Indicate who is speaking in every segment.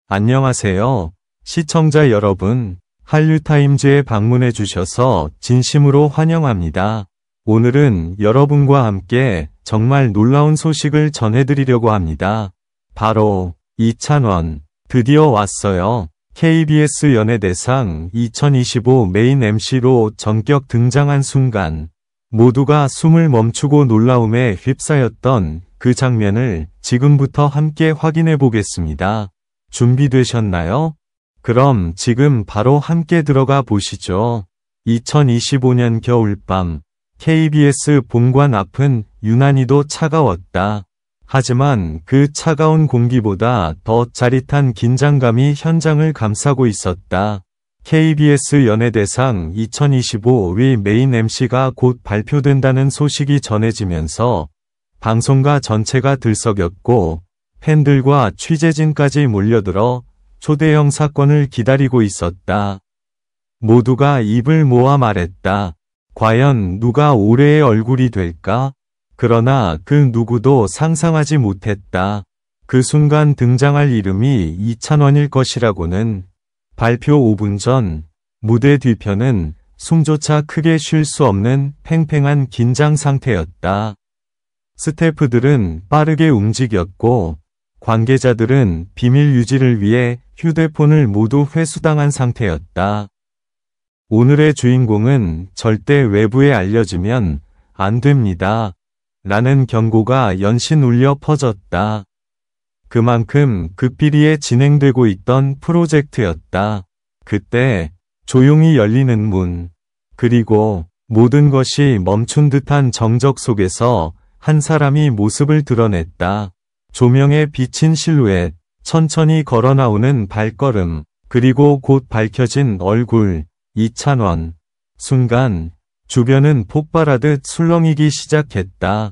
Speaker 1: 안녕하세요. 시청자 여러분, 한류타임즈에 방문해 주셔서 진심으로 환영합니다. 오늘은 여러분과 함께 정말 놀라운 소식을 전해드리려고 합니다. 바로 이찬원, 드디어 왔어요. KBS 연예대상 2025 메인 MC로 전격 등장한 순간 모두가 숨을 멈추고 놀라움에 휩싸였던 그 장면을 지금부터 함께 확인해 보겠습니다. 준비되셨나요? 그럼 지금 바로 함께 들어가 보시죠. 2025년 겨울밤 KBS 본관 앞은 유난히도 차가웠다. 하지만 그 차가운 공기보다 더 짜릿한 긴장감이 현장을 감싸고 있었다. KBS 연예대상 2025위 메인 MC가 곧 발표된다는 소식이 전해지면서 방송가 전체가 들썩였고 팬들과 취재진까지 몰려들어 초대형 사건을 기다리고 있었다. 모두가 입을 모아 말했다. 과연 누가 올해의 얼굴이 될까? 그러나 그 누구도 상상하지 못했다. 그 순간 등장할 이름이 이찬원일 것이라고는. 발표 5분 전 무대 뒤편은 숨조차 크게 쉴 수 없는 팽팽한 긴장 상태였다. 스태프들은 빠르게 움직였고 관계자들은 비밀 유지를 위해 휴대폰을 모두 회수당한 상태였다. 오늘의 주인공은 절대 외부에 알려지면 안 됩니다. 라는 경고가 연신 울려 퍼졌다. 그만큼 극비리에 진행되고 있던 프로젝트였다. 그때 조용히 열리는 문, 그리고 모든 것이 멈춘 듯한 정적 속에서 한 사람이 모습을 드러냈다. 조명에 비친 실루엣, 천천히 걸어 나오는 발걸음, 그리고 곧 밝혀진 얼굴, 이찬원. 순간 주변은 폭발하듯 술렁이기 시작했다.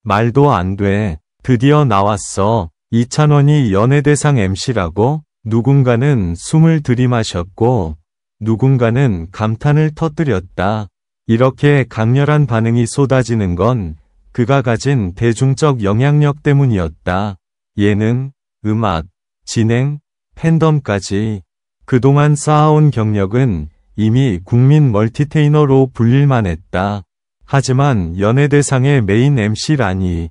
Speaker 1: 말도 안 돼. 드디어 나왔어. 이찬원이 연예대상 MC라고? 누군가는 숨을 들이마셨고 누군가는 감탄을 터뜨렸다. 이렇게 강렬한 반응이 쏟아지는 건 그가 가진 대중적 영향력 때문이었다. 예능, 음악, 진행, 팬덤까지. 그동안 쌓아온 경력은 이미 국민 멀티테이너로 불릴만 했다. 하지만 연예대상의 메인 MC라니.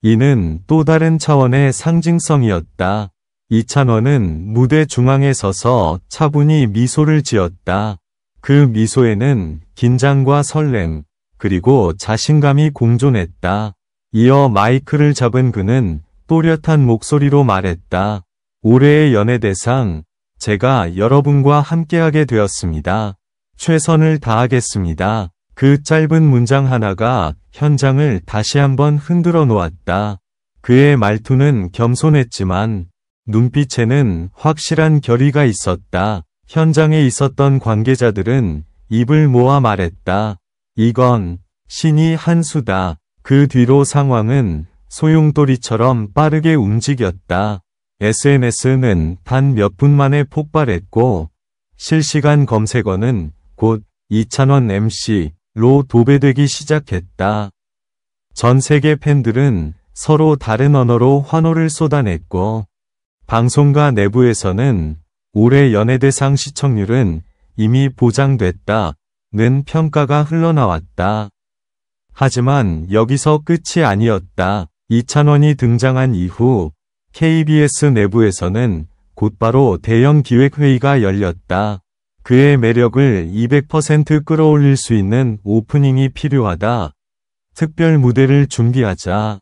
Speaker 1: 이는 또 다른 차원의 상징성이었다. 이찬원은 무대 중앙에 서서 차분히 미소를 지었다. 그 미소에는 긴장과 설렘, 그리고 자신감이 공존했다. 이어 마이크를 잡은 그는 또렷한 목소리로 말했다. 올해의 연예대상, 제가 여러분과 함께하게 되었습니다. 최선을 다하겠습니다. 그 짧은 문장 하나가 현장을 다시 한번 흔들어 놓았다. 그의 말투는 겸손했지만 눈빛에는 확실한 결의가 있었다. 현장에 있었던 관계자들은 입을 모아 말했다. 이건 신이 한 수다. 그 뒤로 상황은 소용돌이처럼 빠르게 움직였다. SNS는 단 몇 분 만에 폭발했고 실시간 검색어는 곧 이찬원 MC로 도배되기 시작했다. 전 세계 팬들은 서로 다른 언어로 환호를 쏟아냈고 방송가 내부에서는 올해 연예대상 시청률은 이미 보장됐다는 평가가 흘러나왔다. 하지만 여기서 끝이 아니었다. 이찬원이 등장한 이후 KBS 내부에서는 곧바로 대형 기획회의가 열렸다. 그의 매력을 200% 끌어올릴 수 있는 오프닝이 필요하다. 특별 무대를 준비하자.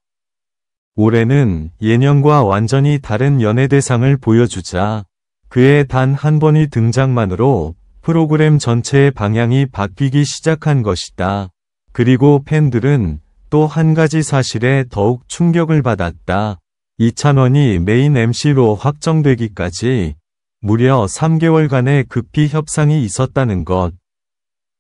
Speaker 1: 올해는 예년과 완전히 다른 연예대상을 보여주자. 그의 단 한 번의 등장만으로 프로그램 전체의 방향이 바뀌기 시작한 것이다. 그리고 팬들은 또 한 가지 사실에 더욱 충격을 받았다. 이찬원이 메인 MC로 확정되기까지 무려 3개월간의 급히 협상이 있었다는 것.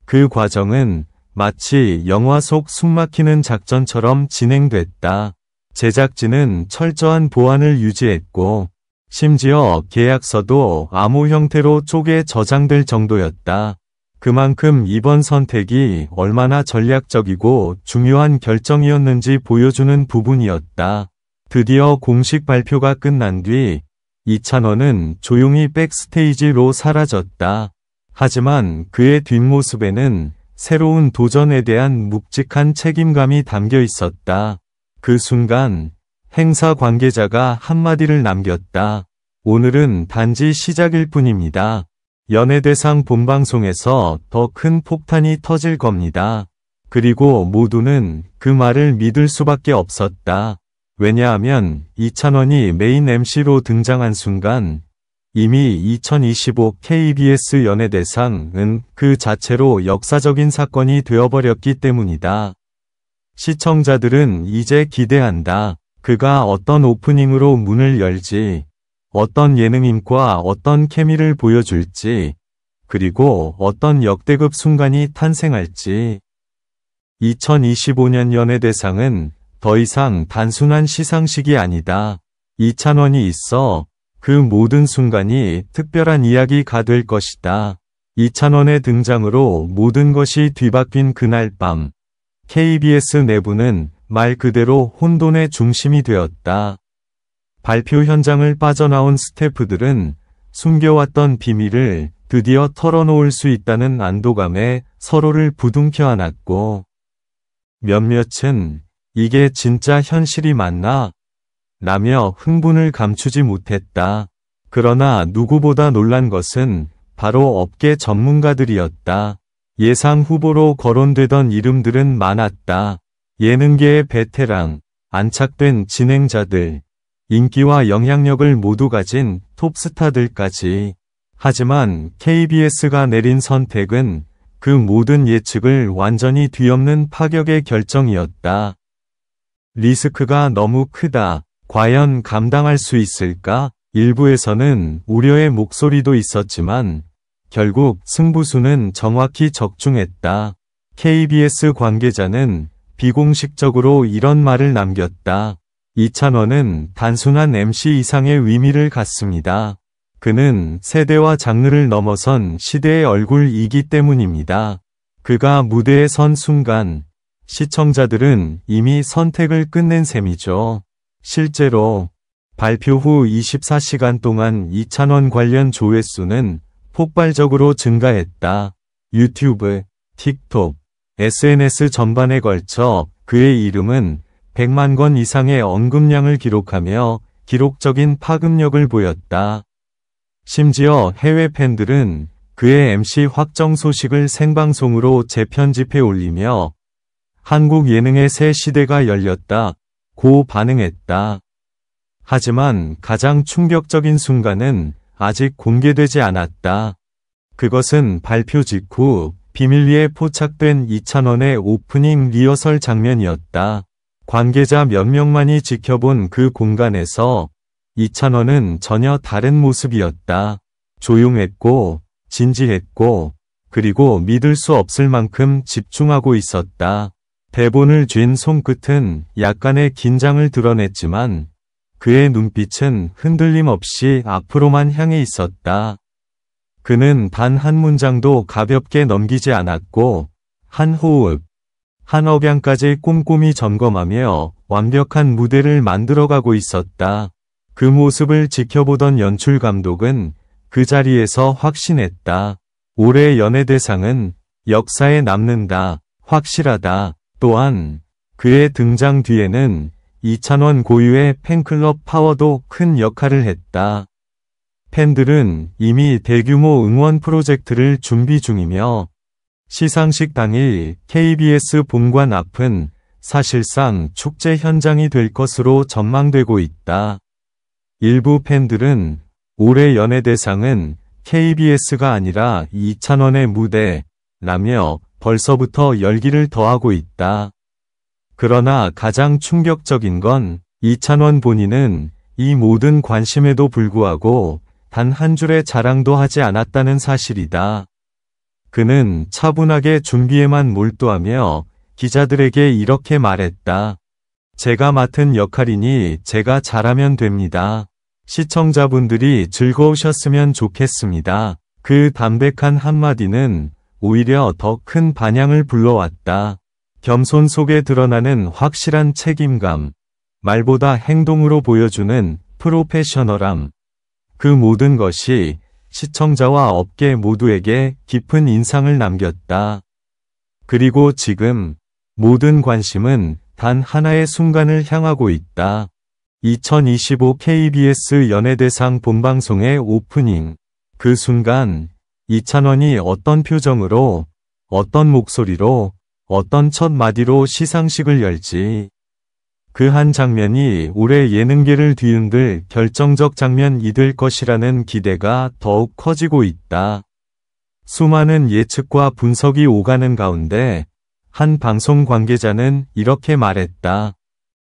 Speaker 1: 그 과정은 마치 영화 속 숨막히는 작전처럼 진행됐다. 제작진은 철저한 보안을 유지했고 심지어 계약서도 암호 형태로 쪼개 저장될 정도였다. 그만큼 이번 선택이 얼마나 전략적이고 중요한 결정이었는지 보여주는 부분이었다. 드디어 공식 발표가 끝난 뒤 이찬원은 조용히 백스테이지로 사라졌다. 하지만 그의 뒷모습에는 새로운 도전에 대한 묵직한 책임감이 담겨 있었다. 그 순간 행사 관계자가 한마디를 남겼다. 오늘은 단지 시작일 뿐입니다. 연예대상 본방송에서 더 큰 폭탄이 터질 겁니다. 그리고 모두는 그 말을 믿을 수밖에 없었다. 왜냐하면 이찬원이 메인 MC로 등장한 순간 이미 2025 KBS 연예대상은 그 자체로 역사적인 사건이 되어버렸기 때문이다. 시청자들은 이제 기대한다. 그가 어떤 오프닝으로 문을 열지, 어떤 예능인과 어떤 케미를 보여줄지, 그리고 어떤 역대급 순간이 탄생할지. 2025년 연예대상은 더 이상 단순한 시상식이 아니다. 이찬원이 있어 그 모든 순간이 특별한 이야기가 될 것이다. 이찬원의 등장으로 모든 것이 뒤바뀐 그날 밤, KBS 내부는 말 그대로 혼돈의 중심이 되었다. 발표 현장을 빠져나온 스태프들은 숨겨왔던 비밀을 드디어 털어놓을 수 있다는 안도감에 서로를 부둥켜 안았고, 몇몇은 이게 진짜 현실이 맞나? 라며 흥분을 감추지 못했다. 그러나 누구보다 놀란 것은 바로 업계 전문가들이었다. 예상 후보로 거론되던 이름들은 많았다. 예능계의 베테랑, 안착된 진행자들, 인기와 영향력을 모두 가진 톱스타들까지. 하지만 KBS가 내린 선택은 그 모든 예측을 완전히 뒤엎는 파격의 결정이었다. 리스크가 너무 크다. 과연 감당할 수 있을까? 일부에서는 우려의 목소리도 있었지만 결국 승부수는 정확히 적중했다. KBS 관계자는 비공식적으로 이런 말을 남겼다. 이찬원은 단순한 MC 이상의 의미를 갖습니다. 그는 세대와 장르를 넘어선 시대의 얼굴이기 때문입니다. 그가 무대에 선 순간 시청자들은 이미 선택을 끝낸 셈이죠. 실제로 발표 후 24시간 동안 이찬원 관련 조회수는 폭발적으로 증가했다. 유튜브, 틱톡, SNS 전반에 걸쳐 그의 이름은 100만 건 이상의 언급량을 기록하며 기록적인 파급력을 보였다. 심지어 해외 팬들은 그의 MC 확정 소식을 생방송으로 재편집해 올리며 한국 예능의 새 시대가 열렸다 고 반응했다. 하지만 가장 충격적인 순간은 아직 공개되지 않았다. 그것은 발표 직후 비밀리에 포착된 이찬원의 오프닝 리허설 장면이었다. 관계자 몇 명만이 지켜본 그 공간에서 이찬원은 전혀 다른 모습이었다. 조용했고, 진지했고, 그리고 믿을 수 없을 만큼 집중하고 있었다. 대본을 쥔 손끝은 약간의 긴장을 드러냈지만 그의 눈빛은 흔들림 없이 앞으로만 향해 있었다. 그는 단 한 문장도 가볍게 넘기지 않았고 한 호흡, 한 억양까지 꼼꼼히 점검하며 완벽한 무대를 만들어가고 있었다. 그 모습을 지켜보던 연출 감독은 그 자리에서 확신했다. 올해 연예대상은 역사에 남는다. 확실하다. 또한 그의 등장 뒤에는 이찬원 고유의 팬클럽 파워도 큰 역할을 했다. 팬들은 이미 대규모 응원 프로젝트를 준비 중이며 시상식 당일 KBS 본관 앞은 사실상 축제 현장이 될 것으로 전망되고 있다. 일부 팬들은 올해 연예대상은 KBS가 아니라 이찬원의 무대라며 벌써부터 열기를 더하고 있다. 그러나 가장 충격적인 건 이찬원 본인은 이 모든 관심에도 불구하고 단 한 줄의 자랑도 하지 않았다는 사실이다. 그는 차분하게 준비에만 몰두하며 기자들에게 이렇게 말했다. 제가 맡은 역할이니 제가 잘하면 됩니다. 시청자분들이 즐거우셨으면 좋겠습니다. 그 담백한 한마디는 오히려 더 큰 반향을 불러왔다. 겸손 속에 드러나는 확실한 책임감, 말보다 행동으로 보여주는 프로페셔널함. 그 모든 것이 시청자와 업계 모두에게 깊은 인상을 남겼다. 그리고 지금 모든 관심은 단 하나의 순간을 향하고 있다. 2025 KBS 연예대상 본방송의 오프닝. 그 순간 이찬원이 어떤 표정으로, 어떤 목소리로, 어떤 첫 마디로 시상식을 열지. 그 한 장면이 올해 예능계를 뒤흔들 결정적 장면이 될 것이라는 기대가 더욱 커지고 있다. 수많은 예측과 분석이 오가는 가운데 한 방송 관계자는 이렇게 말했다.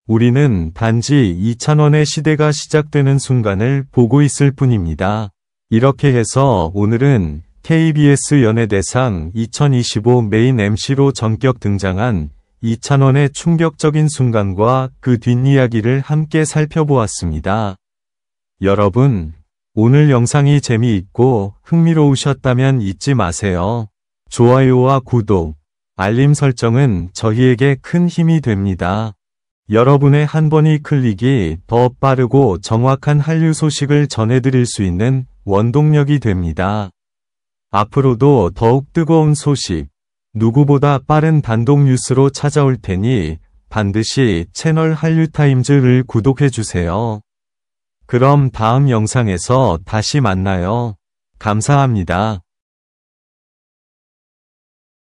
Speaker 1: 우리는 단지 이찬원의 시대가 시작되는 순간을 보고 있을 뿐입니다. 이렇게 해서 오늘은 KBS 연예대상 2025 메인 MC로 전격 등장한 이찬원의 충격적인 순간과 그 뒷이야기를 함께 살펴보았습니다. 여러분, 오늘 영상이 재미있고 흥미로우셨다면 잊지 마세요. 좋아요와 구독, 알림 설정은 저희에게 큰 힘이 됩니다. 여러분의 한 번의 클릭이 더 빠르고 정확한 한류 소식을 전해드릴 수 있는 원동력이 됩니다. 앞으로도 더욱 뜨거운 소식, 누구보다 빠른 단독 뉴스로 찾아올 테니 반드시 채널 한류타임즈를 구독해주세요. 그럼 다음 영상에서 다시 만나요. 감사합니다.